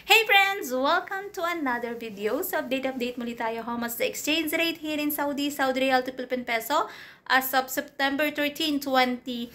Hey friends! Welcome to another video. So update muli tayo how much the exchange rate here in Saudi Real to Philippine Peso as of September 13, 2023.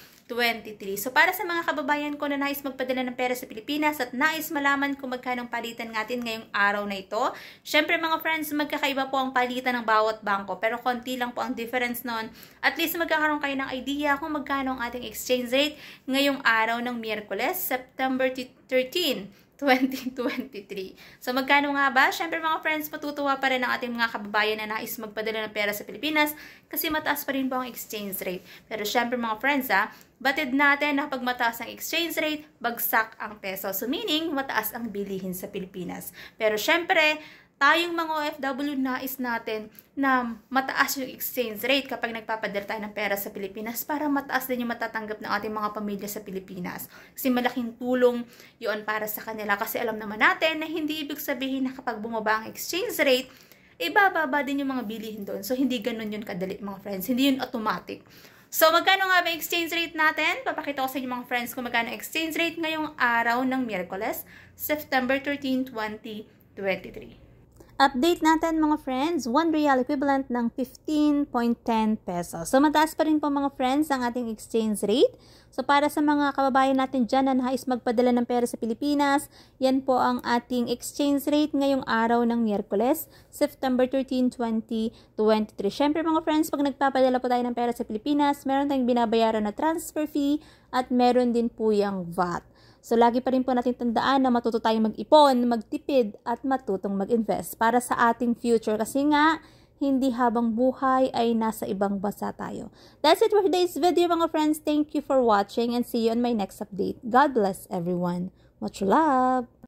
So para sa mga kababayan ko na nais magpadala ng pera sa Pilipinas at nais malaman kung magkano palitan natin ngayong araw na ito. Syempre mga friends, magkakaiba po ang palitan ng bawat bangko pero konti lang po ang difference noon. At least magkakaroon kayo ng idea kung magkano ang ating exchange rate ngayong araw ng Miyerkules, September 13, 2023. So, magkano nga ba? Siyempre mga friends, matutuwa pa rin ang ating mga kababayan na nais magpadala ng pera sa Pilipinas kasi mataas pa rin po ang exchange rate. Pero siyempre mga friends, batid natin na pag mataas ang exchange rate, bagsak ang peso. So, meaning, mataas ang bilihin sa Pilipinas. Pero siyempre, tayong mga OFW nais natin na mataas yung exchange rate kapag nagpapadala tayo ng pera sa Pilipinas para mataas din yung matatanggap ng ating mga pamilya sa Pilipinas. Kasi malaking tulong yun para sa kanila. Kasi alam naman natin na hindi ibig sabihin na kapag bumaba ang exchange rate, ibababa din yung mga bilihin doon. So, hindi ganun yun kadali mga friends. Hindi yun automatic. So, magkano nga ba exchange rate natin? Papakita ko sa inyo mga friends kung magkano exchange rate ngayong araw ng Miyerkules, September 13, 2023. Update natin mga friends, 1 real equivalent ng 15.10 pesos. So mataas pa rin po mga friends ang ating exchange rate. So para sa mga kababayan natin dyan na nais magpadala ng pera sa Pilipinas, yan po ang ating exchange rate ngayong araw ng Miyerkules, September 13, 2023. Syempre mga friends, pag nagpapadala po tayo ng pera sa Pilipinas, meron tayong binabayaran na transfer fee at meron din po yung VAT. So, lagi pa rin po natin tandaan na matuto tayong mag-ipon, magtipid, at matutong mag-invest para sa ating future. Kasi nga, hindi habang buhay ay nasa ibang bansa tayo. That's it for today's video mga friends. Thank you for watching and see you on my next update. God bless everyone. Much love!